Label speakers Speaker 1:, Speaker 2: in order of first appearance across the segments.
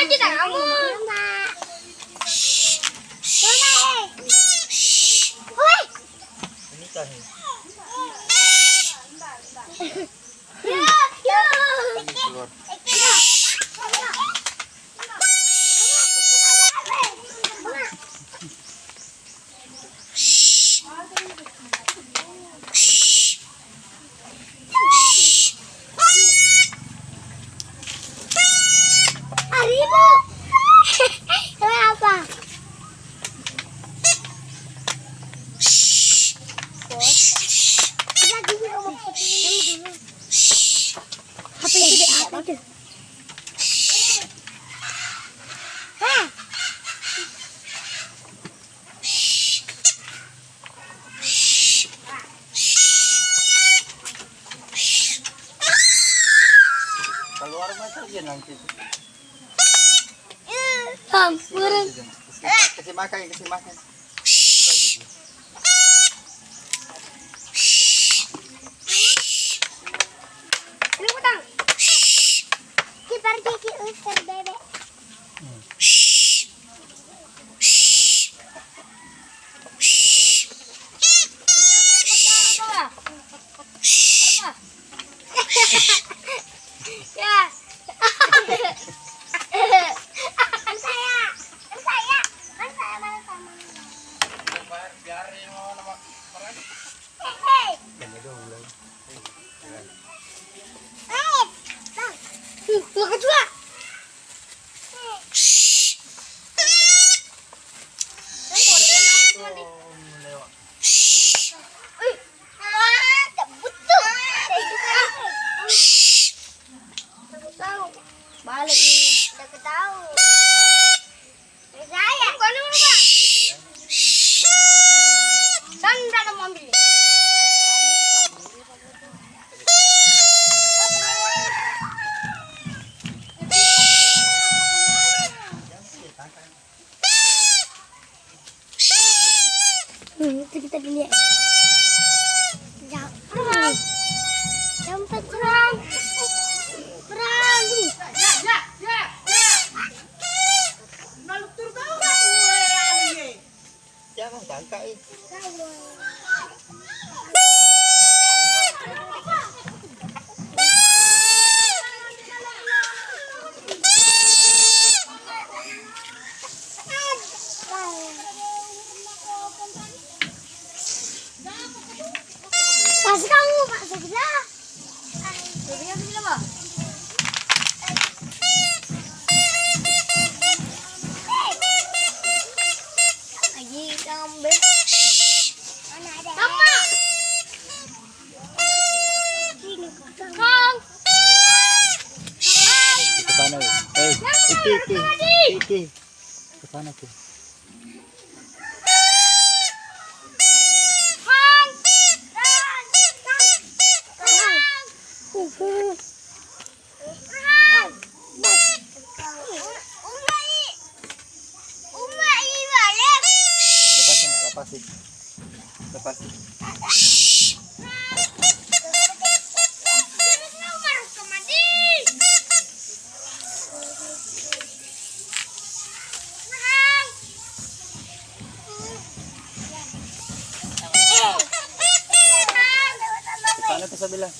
Speaker 1: aja kamu.
Speaker 2: Ini kan. Keluar.
Speaker 1: Aribu. Kenapa? HP itu deh, apa itu? Hah?
Speaker 2: Keluar macam aja nanti.
Speaker 1: Burung.
Speaker 2: Kasih makan, kasih makan.
Speaker 1: Ini utang. Kiper gigi usir bebek. Ya. Lo kedua. Balik nih, kita tahu. Saya. Bukan dulu, Bang. Dan ada mobil. Itu kita lihat. Perang. Sampai perang. Perang.
Speaker 2: Jangan tangkap ini.
Speaker 1: Kasih kamu Pak sebelah. Sebelahnya sebelah Pak. Lagi kita ambil. Mana ada? Sama. Sini Kang.
Speaker 2: Ke sana. Iki. Ke sana tuh. Lepasin. Sana tuh sebelah.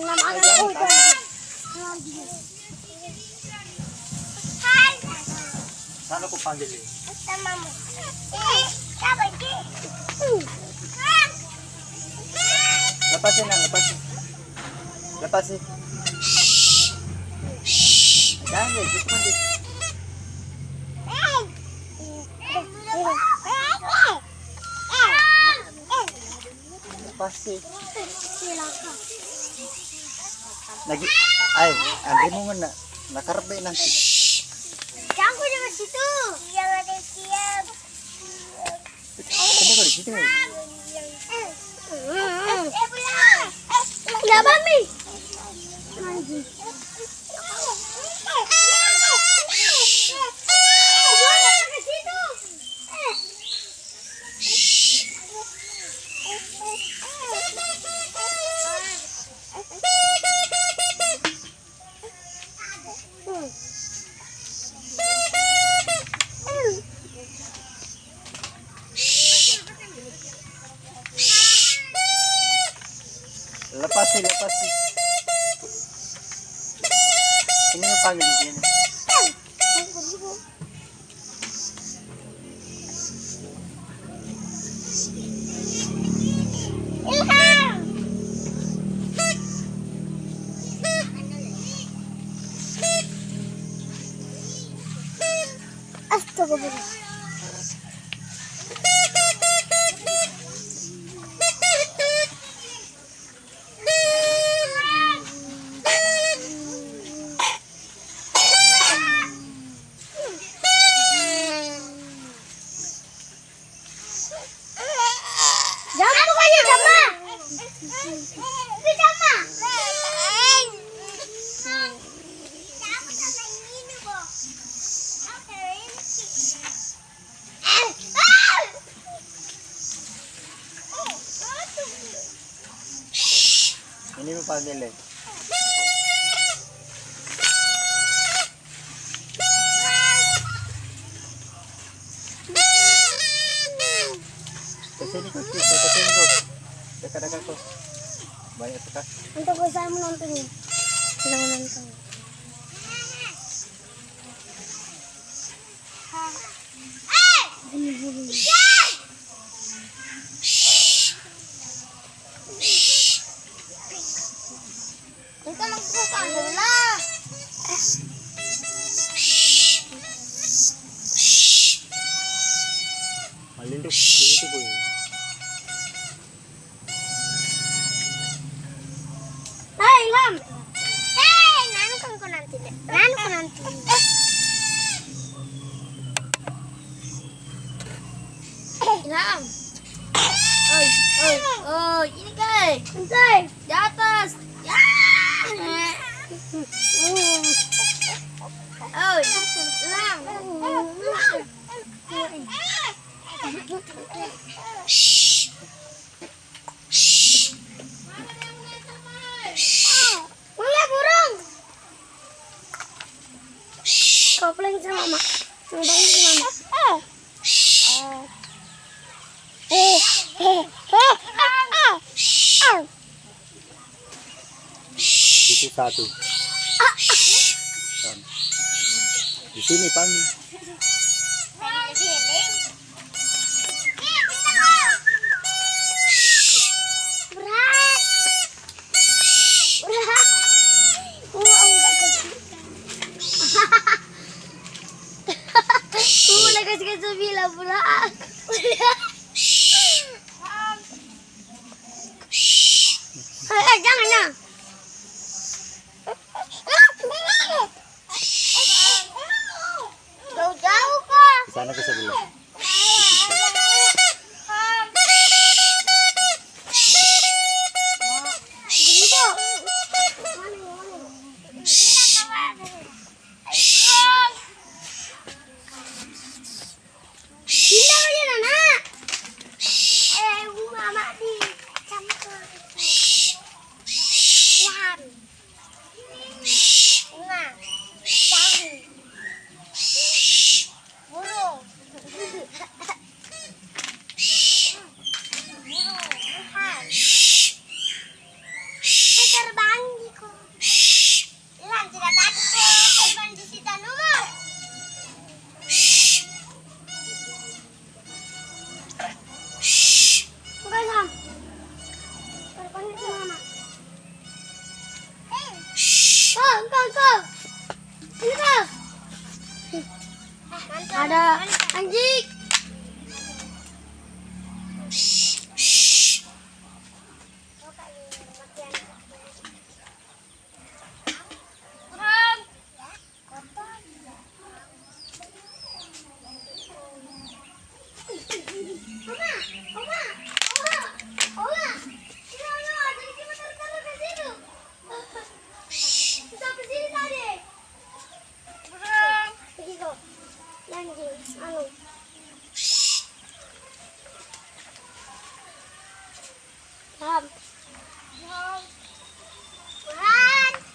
Speaker 1: Nama aku udah.
Speaker 2: Sana aku panggil ini.
Speaker 1: Samamu. Siapa ini?
Speaker 2: Lepasin. Jangan, cuma di. Lepasin. Lagi, Andre mau mana? Nakarbe nanti.
Speaker 1: Jangan di situ. Jangan ada siap.
Speaker 2: Kenapa kau di situ?
Speaker 1: Enggak Mami.
Speaker 2: lepas. Ini mo panggil di sini.
Speaker 1: Ilham. Astagfirullah. Jangan bukannya sama. Itu sama.
Speaker 2: Ini mo panggil eh. Kesini ko, kesini ko. Dekat-dekat ko. Banyak sekali.
Speaker 1: Untuk saya menonton ini. Sedang menonton. Kita magkasama lah.
Speaker 2: Malindok dito ko.
Speaker 1: Hai, Ilham. Hei, nanu kan ko nanti deh. Nanu ko nanti. Ilham. Oi, ini guys. Bentar. Di atas. Ya. Oi, Ilham. Mulai burung. Kau pulang sama mama. Pulang sama mama.
Speaker 2: Itu satu. Di sini panggil.
Speaker 1: Kasih bilang berat. Jangan ya. Jauh-jauh kok.
Speaker 2: Di sana ke sebelah. Ada anjing.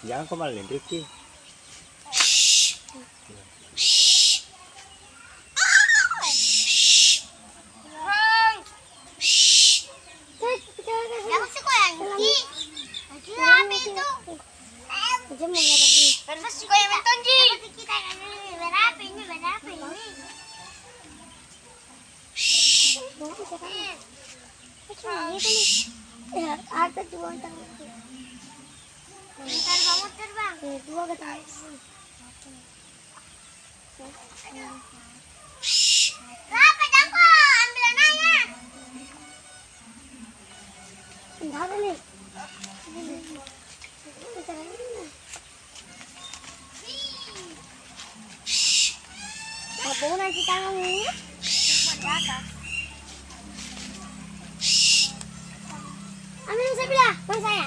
Speaker 2: Jangan kau malindrik sih.
Speaker 1: Ya, ada dua tangan. Terbang. Dua ke tangan. Berapa jangko? Ambil anaknya. Enggak ada nih. Mau nanti tangannya. Ambil yang sebelah, bang saya.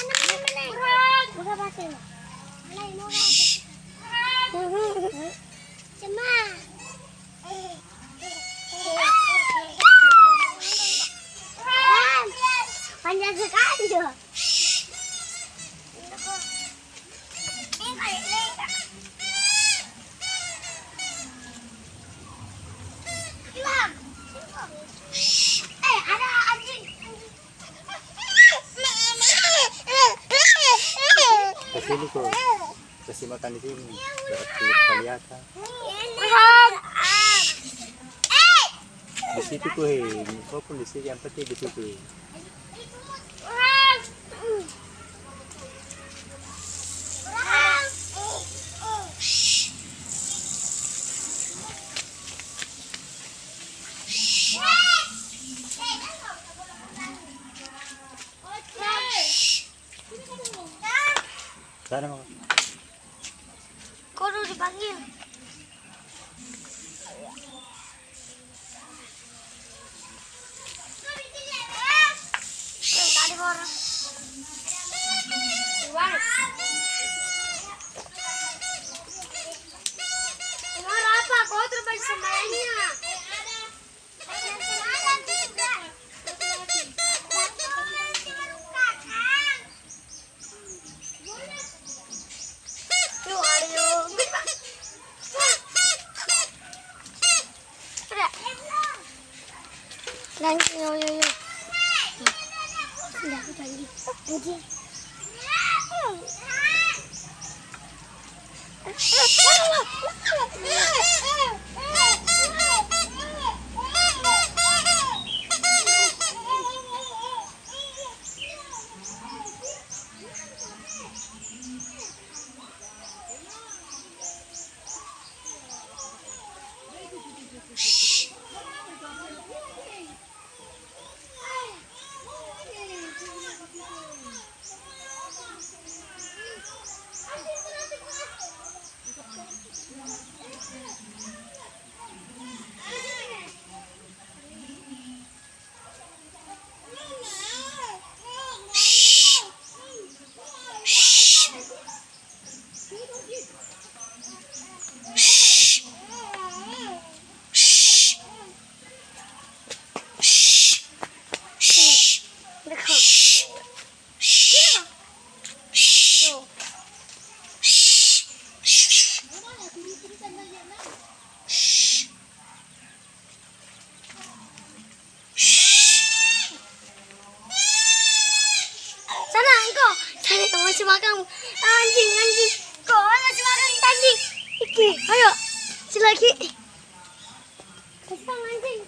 Speaker 1: Mana? Buka pasir. Mana ini mau Cuma. Panjang sekali tuh. Ada anjing.
Speaker 2: Kesini kok. Kasih makan di sini. Biar kelihatan. Di situ tuh walaupun di sini yang penting di situ. Sana mga.
Speaker 1: Kok udah dipanggil? Tadi orang. Emang apa? Kau terbaik semuanya. Nanti yo. Sudah aku janji. Anjing. Masih makan anjing kok masih makan anjing iki ayo si lagi kesang anjing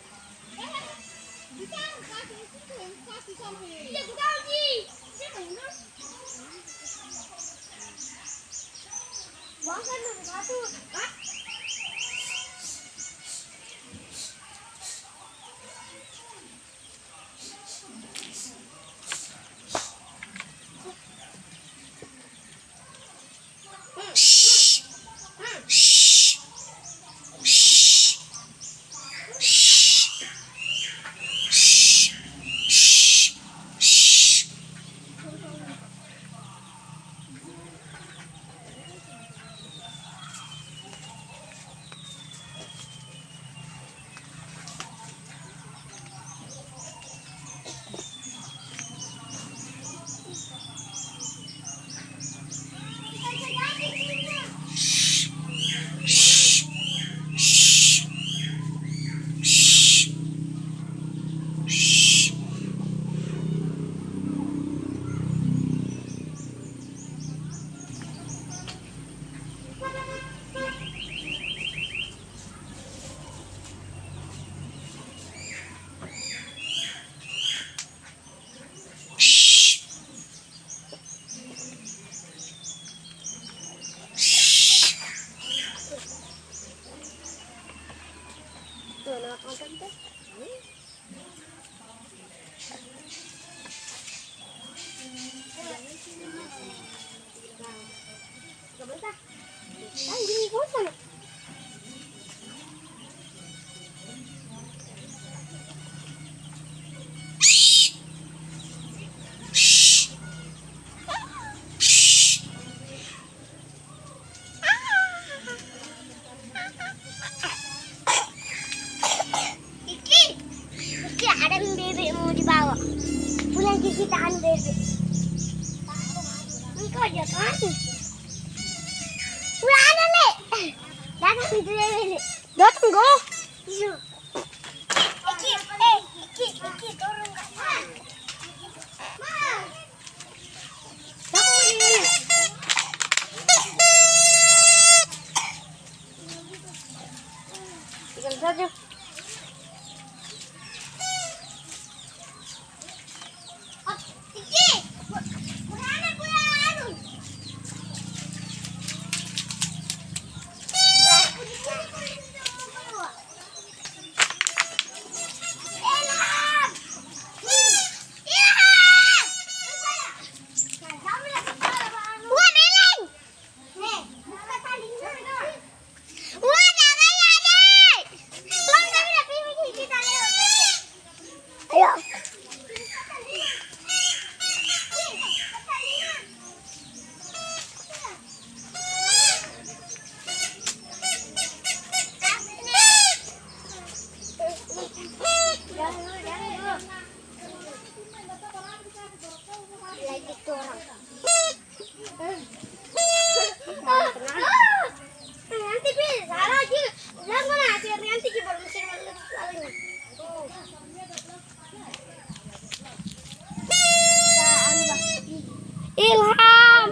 Speaker 1: Kiki ada bebek mau dibawa. Pulang Kiki tahan bebek. Engkau aja kan? Udah ada le. Datang itu bebek. Datang go. Iya. Kiki turun ke sana. Datang ini. Ikan saja. Nanti bisa lagi. Jangan nanti baru mesin lagi. Ilham.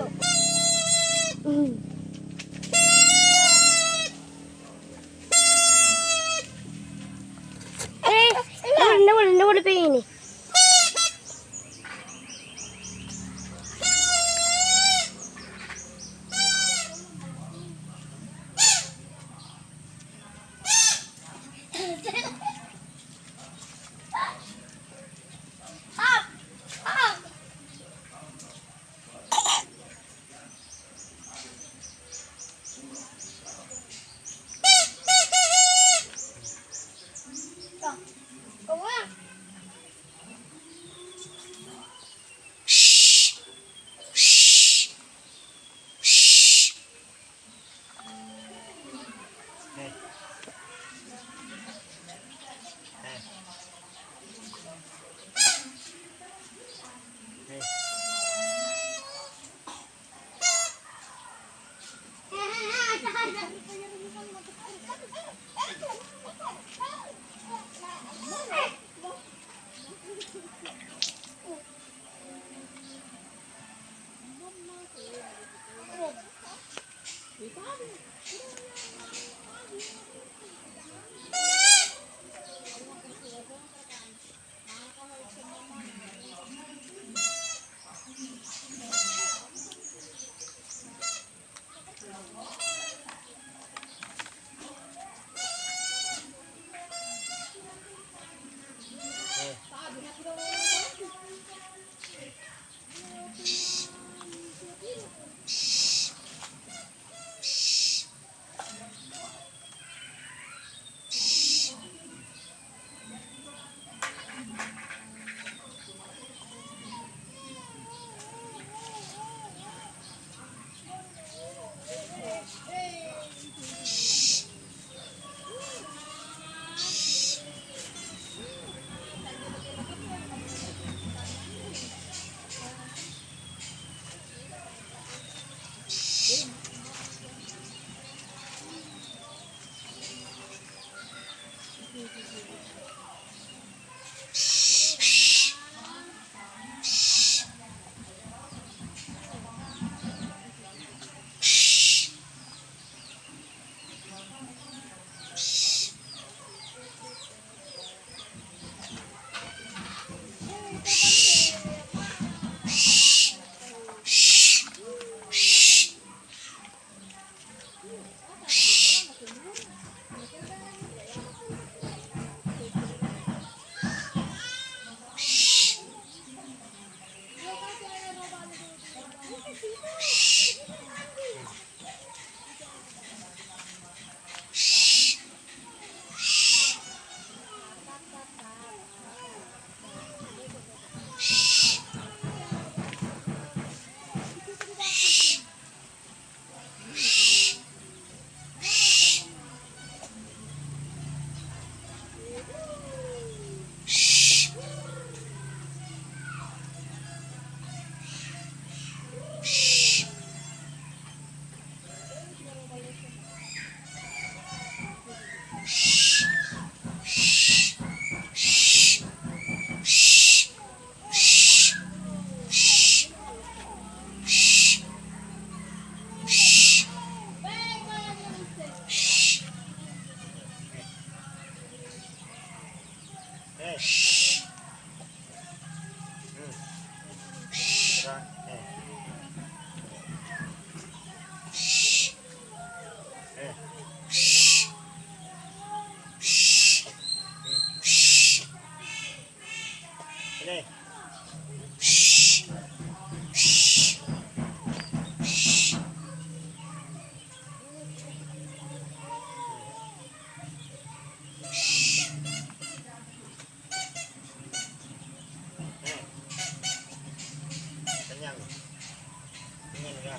Speaker 1: Boleh pengen ini.
Speaker 2: Ra. Ini. Kenyang. Kenyang ya.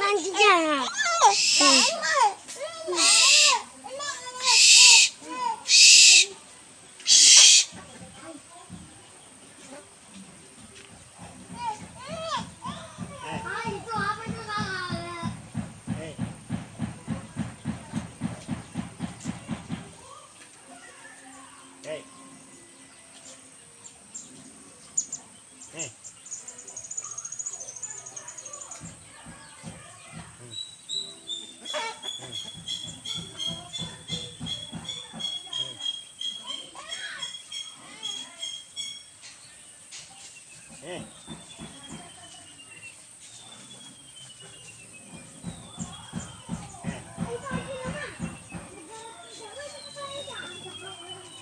Speaker 1: Nanti jangan. Itu apa tuh kakak?
Speaker 2: Hey. Hey. Hey.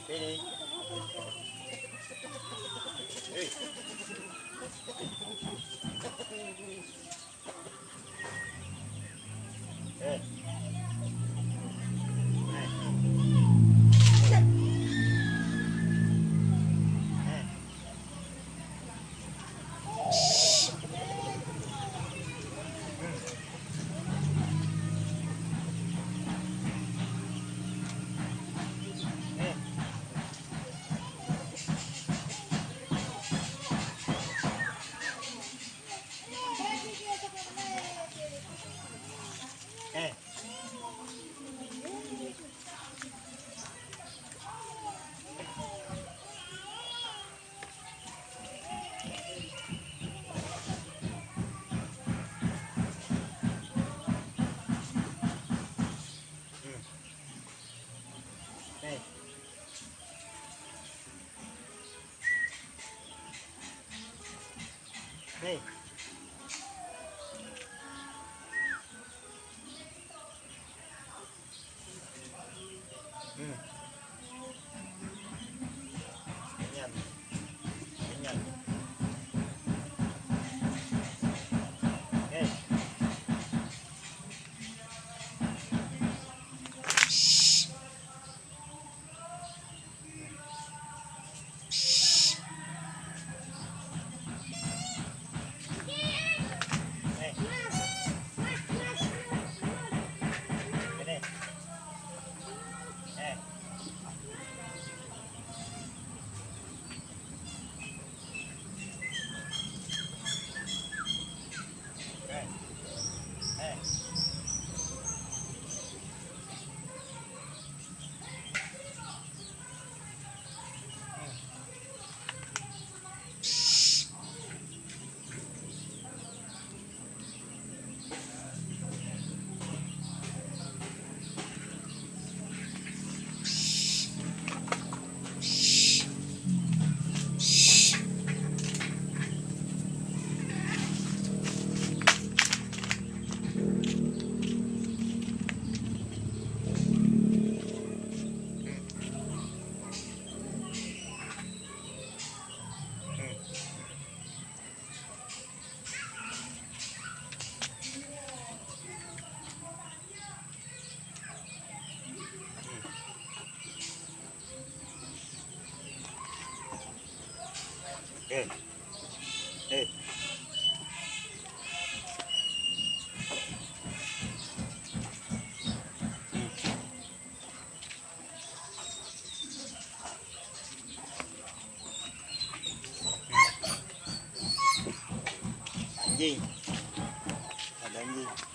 Speaker 2: Sini. Hey. Hey. Hey. Hey. Hey. Kenyang. Kenyang. Hey. Hey. Sini. Hey. Hey. Hey. Hey. Hey. Anjing. anjing.